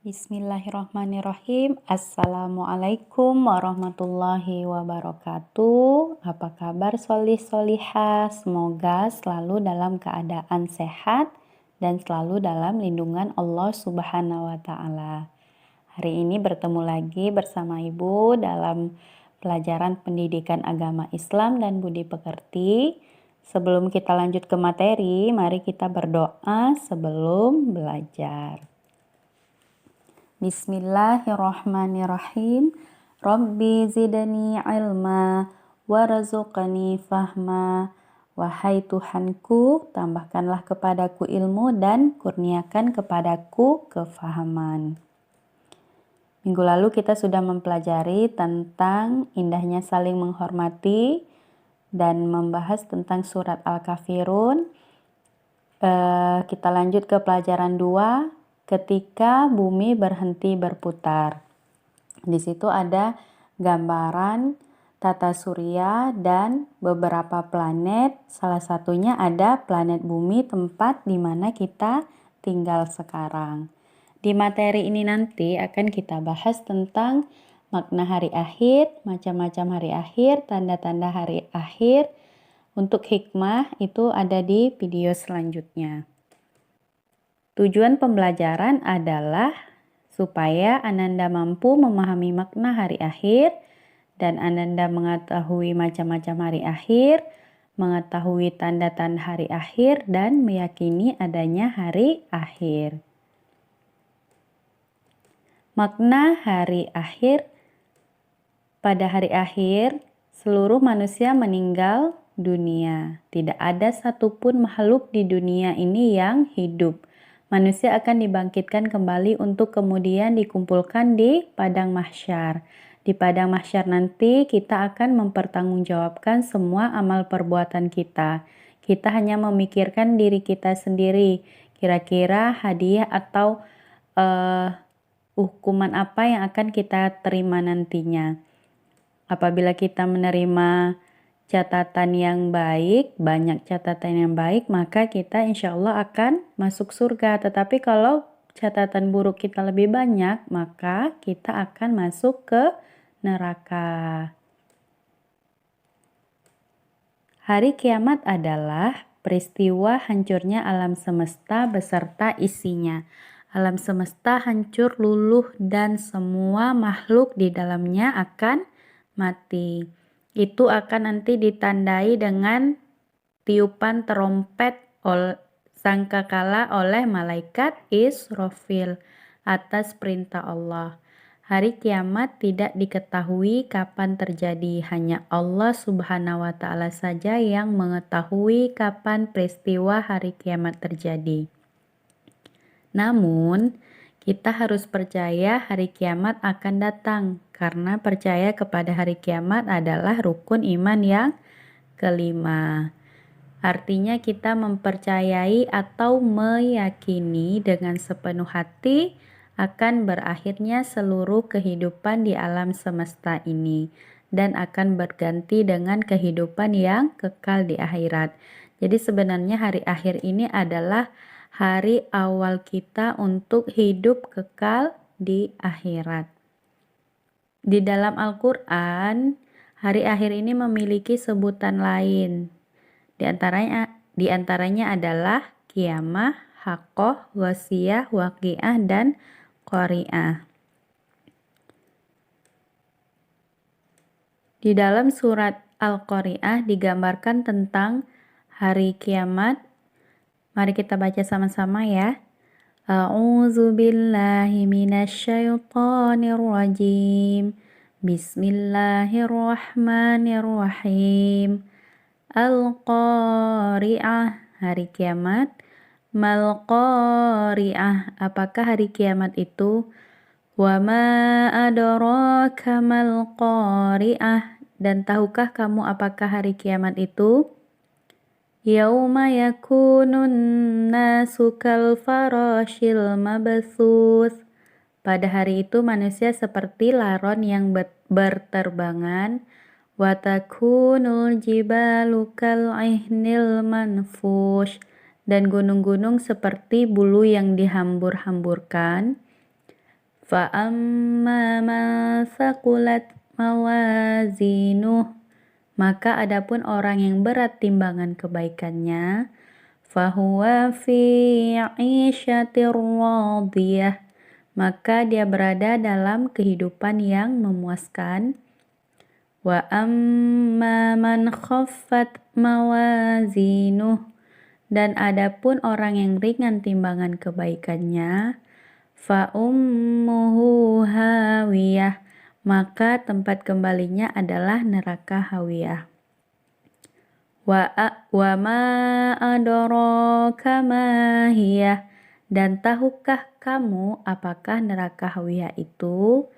Bismillahirrahmanirrahim. Assalamualaikum warahmatullahi wabarakatuh. Apa kabar solih-solihah? Semoga selalu dalam keadaan sehat dan selalu dalam lindungan Allah Subhanahu wa Ta'ala. Hari ini bertemu lagi bersama Ibu dalam pelajaran pendidikan agama Islam dan budi pekerti. Sebelum kita lanjut ke materi, mari kita berdoa sebelum belajar. Bismillahirrahmanirrahim. Rabbi zidni ilma warzuqni fahma. Wahai Tuhanku, tambahkanlah kepadaku ilmu dan kurniakan kepadaku kefahaman. Minggu lalu kita sudah mempelajari tentang indahnya saling menghormati dan membahas tentang surat Al-Kafirun. Kita lanjut ke pelajaran 2. Ketika bumi berhenti berputar. Di situ ada gambaran tata surya dan beberapa planet. Salah satunya ada planet bumi, tempat di mana kita tinggal sekarang. Di materi ini nanti akan kita bahas tentang makna hari akhir, macam-macam hari akhir, tanda-tanda hari akhir. Untuk hikmah itu ada di video selanjutnya. Tujuan pembelajaran adalah supaya Ananda mampu memahami makna hari akhir dan Ananda mengetahui macam-macam hari akhir, mengetahui tanda-tanda hari akhir dan meyakini adanya hari akhir. Makna hari akhir. Pada hari akhir, seluruh manusia meninggal dunia. Tidak ada satupun makhluk di dunia ini yang hidup. Manusia akan dibangkitkan kembali untuk kemudian dikumpulkan di padang mahsyar. Di padang mahsyar nanti kita akan mempertanggungjawabkan semua amal perbuatan kita. Kita hanya memikirkan diri kita sendiri. Kira-kira hadiah atau hukuman apa yang akan kita terima nantinya. Apabila kita menerima catatan yang baik, banyak catatan yang baik, maka kita insya Allah akan masuk surga. Tetapi kalau catatan buruk kita lebih banyak, maka kita akan masuk ke neraka. Hari kiamat adalah peristiwa hancurnya alam semesta beserta isinya. Alam semesta hancur, luluh, dan semua makhluk di dalamnya akan mati. Itu akan nanti ditandai dengan tiupan trompet sangkakala oleh malaikat Israfil atas perintah Allah. Hari kiamat tidak diketahui kapan terjadi, hanya Allah Subhanahu wa Ta'ala saja yang mengetahui kapan peristiwa hari kiamat terjadi. Namun, kita harus percaya hari kiamat akan datang, karena percaya kepada hari kiamat adalah rukun iman yang kelima. Artinya kita mempercayai atau meyakini dengan sepenuh hati akan berakhirnya seluruh kehidupan di alam semesta ini dan akan berganti dengan kehidupan yang kekal di akhirat. Jadi sebenarnya hari akhir ini adalah hari awal kita untuk hidup kekal di akhirat. Di dalam Al-Quran, hari akhir ini memiliki sebutan lain. Di antaranya adalah kiamah, haqqoh, wasiyah, waqiah, dan qari'ah. Di dalam surat Al-Qari'ah digambarkan tentang hari kiamat. Mari kita baca sama-sama ya. A'udzu billahi minasyaitonir rajim. Bismillahirrahmanirrahim. Al-Qari'ah, hari kiamat. Mal-Qari'ah, apakah hari kiamat itu? Wa ma adraka mal-Qari'ah, dan tahukah kamu apakah hari kiamat itu? Yauma yakunun nasu kal farashil mabthus. Pada hari itu manusia seperti laron yang berterbangan. Wa takunul jibalu kal ihnil manfush. Dan gunung-gunung seperti bulu yang dihambur-hamburkan. Fa amma man thaqulat mawazinuh, maka adapun orang yang berat timbangan kebaikannya, fahuwa fi 'isyatir radiyah, maka dia berada dalam kehidupan yang memuaskan. Wa amma man khaffat mawazinuh, dan adapun orang yang ringan timbangan kebaikannya, fa ummuhu hawiyah, maka tempat kembalinya adalah neraka hawiyah. Wa ma adraka ma hiyah, dan tahukah kamu apakah neraka hawiyah itu?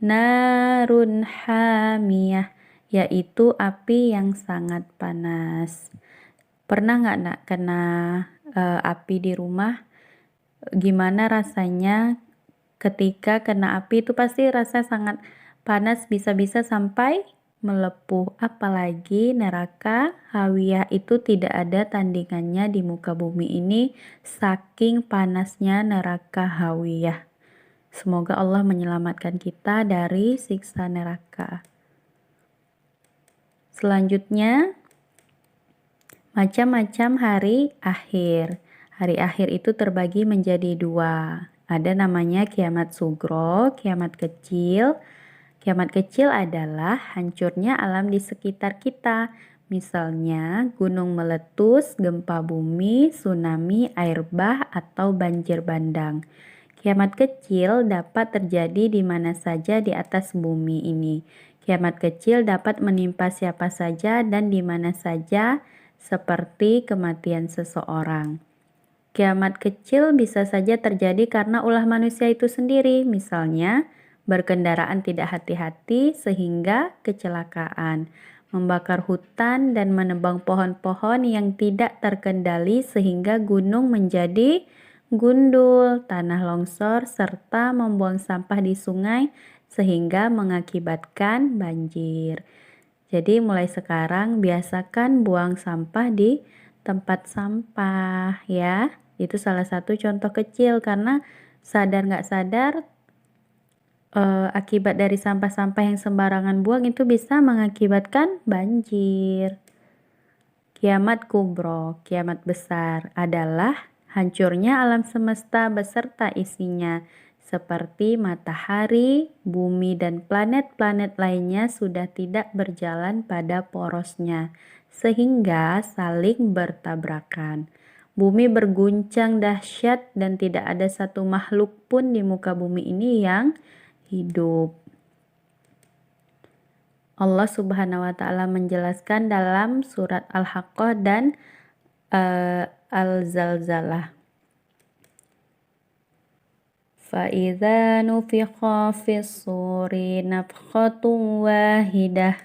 Narun hamiyah, yaitu api yang sangat panas. Pernah nggak nak kena api di rumah? Gimana rasanya ketika kena api? Itu pasti rasa sangat panas, bisa-bisa sampai melepuh. Apalagi neraka hawiyah itu tidak ada tandingannya di muka bumi ini, saking panasnya neraka hawiyah. Semoga Allah menyelamatkan kita dari siksa neraka. Selanjutnya, macam-macam hari akhir. Hari akhir itu terbagi menjadi dua. Ada namanya kiamat sugro, kiamat kecil. Kiamat kecil adalah hancurnya alam di sekitar kita. Misalnya gunung meletus, gempa bumi, tsunami, air bah, atau banjir bandang. Kiamat kecil dapat terjadi di mana saja di atas bumi ini. Kiamat kecil dapat menimpa siapa saja dan di mana saja, seperti kematian seseorang. Kiamat kecil bisa saja terjadi karena ulah manusia itu sendiri, misalnya berkendaraan tidak hati-hati sehingga kecelakaan, membakar hutan dan menebang pohon-pohon yang tidak terkendali sehingga gunung menjadi gundul, tanah longsor, serta membuang sampah di sungai sehingga mengakibatkan banjir. Jadi mulai sekarang biasakan buang sampah di tempat sampah ya. Itu salah satu contoh kecil, karena sadar nggak sadar akibat dari sampah-sampah yang sembarangan buang itu bisa mengakibatkan banjir. Kiamat kubro, kiamat besar, adalah hancurnya alam semesta beserta isinya, seperti matahari, bumi, dan planet-planet lainnya sudah tidak berjalan pada porosnya, sehingga saling bertabrakan. Bumi berguncang dahsyat dan tidak ada satu makhluk pun di muka bumi ini yang hidup. Allah Subhanahu wa Ta'ala menjelaskan dalam surat Al-Haqqah dan Al-Zalzalah. Fa'idza nufikha fis-suri nafkhatun wahidah,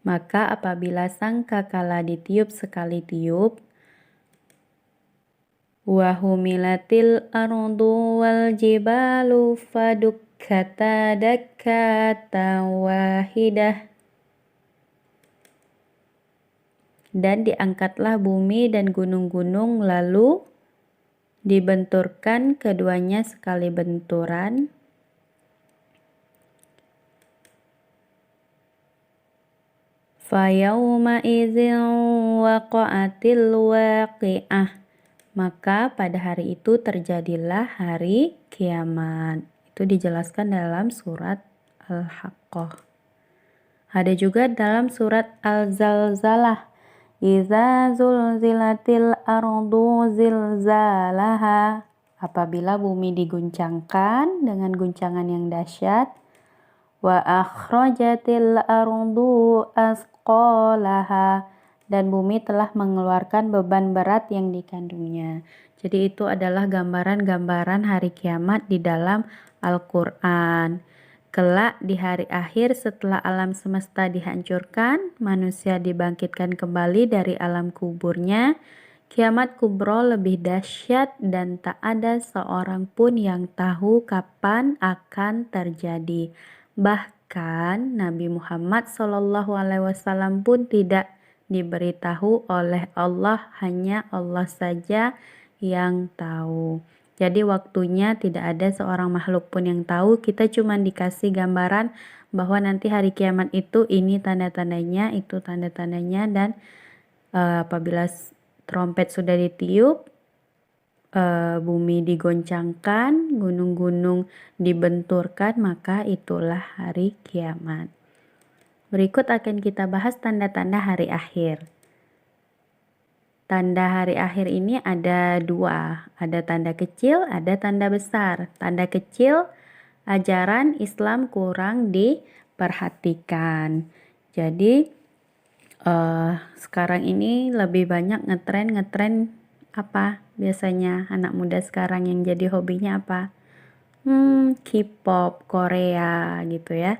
maka apabila sangkakala ditiup sekali tiup, wa humilatil ardu wal jibalu fadukkata dakkatan wahidah, dan diangkatlah bumi dan gunung-gunung lalu dibenturkan keduanya sekali benturan. Fayauma idzin waqa'atil waqi'ah, maka pada hari itu terjadilah hari kiamat. Itu dijelaskan dalam surat Al-Haqqah. Ada juga dalam surat Al-Zalzalah. Iza zulzilatil ardu zilzalaha, apabila bumi diguncangkan dengan guncangan yang dahsyat. Wa akhrajatil ardu asqalaha, dan bumi telah mengeluarkan beban berat yang dikandungnya. Jadi itu adalah gambaran-gambaran hari kiamat di dalam Al-Quran. Kelak di hari akhir setelah alam semesta dihancurkan, manusia dibangkitkan kembali dari alam kuburnya. Kiamat kubro lebih dahsyat dan tak ada seorang pun yang tahu kapan akan terjadi. Bahkan Nabi Muhammad SAW pun tidak diberitahu oleh Allah, hanya Allah saja yang tahu. Jadi waktunya tidak ada seorang makhluk pun yang tahu, kita cuma dikasih gambaran bahwa nanti hari kiamat itu ini tanda-tandanya, itu tanda-tandanya, dan apabila trompet sudah ditiup, bumi digoncangkan, gunung-gunung dibenturkan, maka itulah hari kiamat. Berikut akan kita bahas tanda-tanda hari akhir. Tanda hari akhir ini ada dua, ada tanda kecil, ada tanda besar. Tanda kecil, ajaran Islam kurang diperhatikan. Jadi sekarang ini lebih banyak ngetren apa biasanya anak muda sekarang yang jadi hobinya apa? K-pop, Korea gitu ya.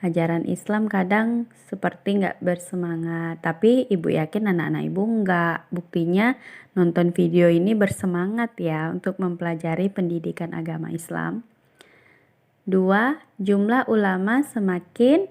Ajaran Islam kadang seperti nggak bersemangat, tapi ibu yakin anak-anak ibu nggak. Buktinya nonton video ini bersemangat ya untuk mempelajari pendidikan agama Islam. 2. Jumlah ulama semakin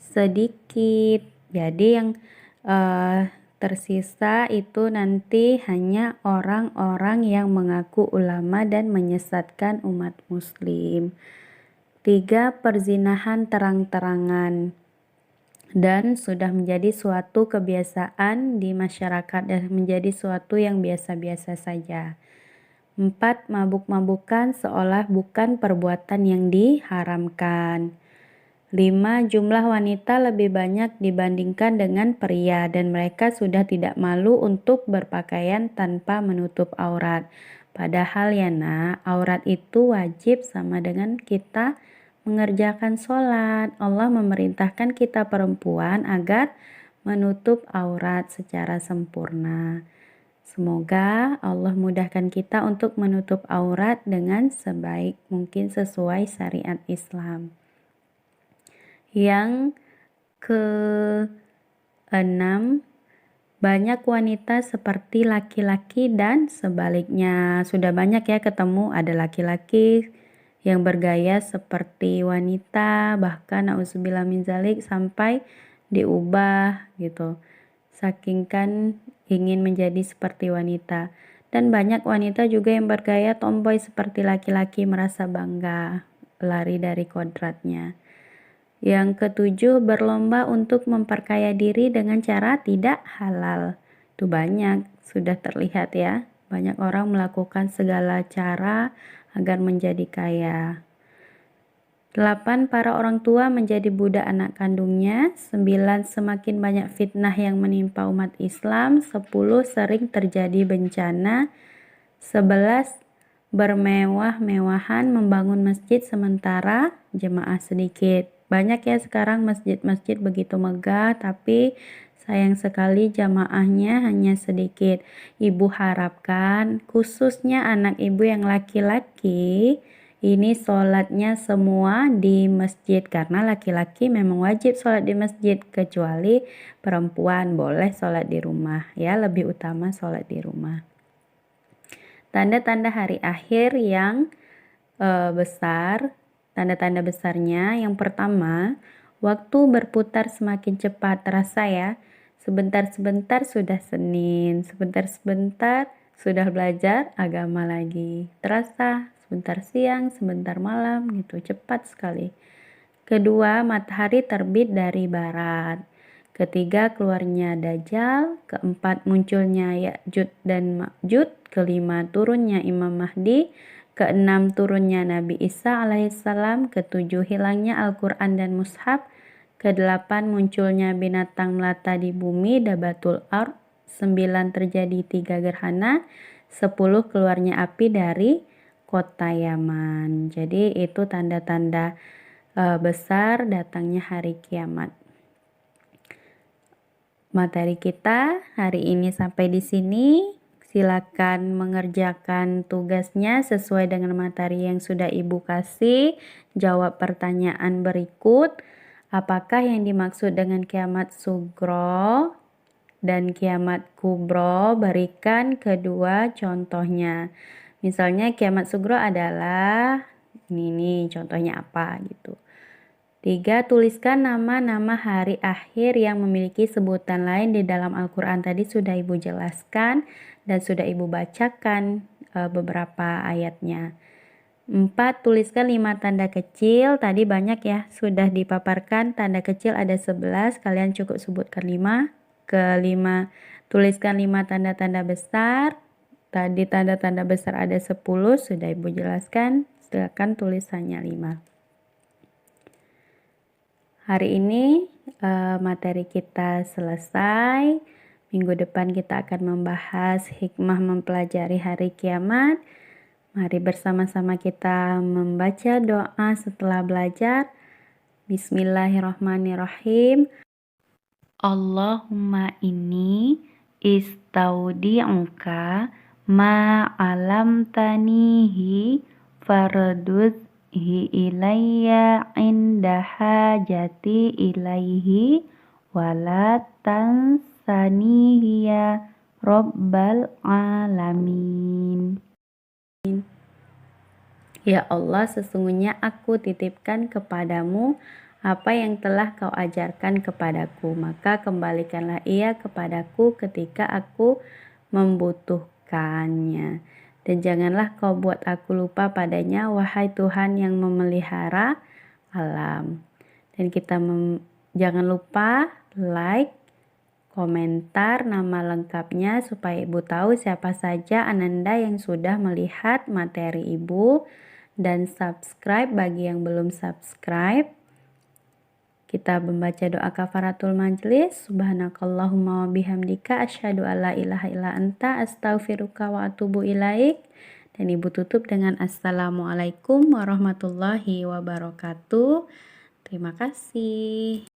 sedikit. Jadi yang tersisa itu nanti hanya orang-orang yang mengaku ulama dan menyesatkan umat muslim. 3. Perzinahan terang-terangan dan sudah menjadi suatu kebiasaan di masyarakat dan menjadi suatu yang biasa-biasa saja. 4. Mabuk-mabukan seolah bukan perbuatan yang diharamkan. 5. Jumlah wanita lebih banyak dibandingkan dengan pria dan mereka sudah tidak malu untuk berpakaian tanpa menutup aurat. Padahal ya nak, aurat itu wajib sama dengan kita mengerjakan sholat. Allah memerintahkan kita perempuan agar menutup aurat secara sempurna. Semoga Allah mudahkan kita untuk menutup aurat dengan sebaik mungkin sesuai syariat Islam. Yang ke-6, banyak wanita seperti laki-laki dan sebaliknya. Sudah banyak ya ketemu ada laki-laki yang bergaya seperti wanita, bahkan na'udzubillah min dzalik sampai diubah gitu. Saking kan ingin menjadi seperti wanita. Dan banyak wanita juga yang bergaya tomboy seperti laki-laki, merasa bangga, lari dari kodratnya. Yang ke-7, berlomba untuk memperkaya diri dengan cara tidak halal. Itu banyak, sudah terlihat ya. Banyak orang melakukan segala cara agar menjadi kaya. 8. Para orang tua menjadi budak anak kandungnya. 9. Semakin banyak fitnah yang menimpa umat Islam. 10. Sering terjadi bencana. 11. Bermewah-mewahan membangun masjid sementara jemaah sedikit. Banyak ya sekarang masjid-masjid begitu megah, tapi sayang sekali jamaahnya hanya sedikit. Ibu harapkan khususnya anak ibu yang laki-laki ini sholatnya semua di masjid, karena laki-laki memang wajib sholat di masjid, kecuali perempuan boleh sholat di rumah ya, lebih utama sholat di rumah. Tanda-tanda hari akhir yang besar, tanda-tanda besarnya yang pertama, waktu berputar semakin cepat, terasa ya. Sebentar-sebentar sudah Senin, sebentar-sebentar sudah belajar agama lagi. Terasa sebentar siang, sebentar malam gitu, cepat sekali. Kedua, matahari terbit dari barat. Ketiga, keluarnya Dajjal. Keempat, munculnya Ya'juj dan Ma'juj. Kelima, turunnya Imam Mahdi. Keenam, turunnya Nabi Isa alaihissalam. Ketujuh, hilangnya Al-Quran dan Mushaf. Kedelapan, munculnya binatang melata di bumi, Dabatul Ard. 9, terjadi 3 gerhana. 10, keluarnya api dari kota Yaman. Jadi itu tanda-tanda besar datangnya hari kiamat. Materi kita hari ini sampai di sini. Silakan mengerjakan tugasnya sesuai dengan materi yang sudah Ibu kasih. Jawab pertanyaan berikut. Apakah yang dimaksud dengan kiamat sugro dan kiamat kubro? Berikan kedua contohnya. Misalnya kiamat sugro adalah ini contohnya apa gitu. 3. Tuliskan nama-nama hari akhir yang memiliki sebutan lain di dalam Al-Quran. Tadi sudah Ibu jelaskan dan sudah Ibu bacakan beberapa ayatnya. 4. Tuliskan 5 tanda kecil. Tadi banyak ya, sudah dipaparkan. Tanda kecil ada 11, kalian cukup sebutkan 5. Kelima, tuliskan 5 tanda-tanda besar. Tadi tanda-tanda besar ada 10, sudah Ibu jelaskan. Silakan tulisannya 5. Hari ini materi kita selesai. Minggu depan kita akan membahas hikmah mempelajari hari kiamat. Mari bersama-sama kita membaca doa setelah belajar. Bismillahirrahmanirrahim. Allahumma inni istaudi'uka ma alamtanihi fardudhi ilayya inda hajati ilaihi wala tansanihi ya rabbal alamin. Ya Allah, sesungguhnya aku titipkan kepadamu apa yang telah kau ajarkan kepadaku, maka kembalikanlah ia kepadaku ketika aku membutuhkannya. Dan janganlah kau buat aku lupa padanya, wahai Tuhan yang memelihara alam. Dan kita jangan lupa like, komentar nama lengkapnya supaya Ibu tahu siapa saja Ananda yang sudah melihat materi Ibu. Dan subscribe bagi yang belum subscribe. Kita membaca doa kafaratul majlis. Subhanakallahumma wa bihamdika asyhadu alla ilaha illa anta astaghfiruka wa atubu ilaik. Dan Ibu tutup dengan assalamualaikum warahmatullahi wabarakatuh. Terima kasih.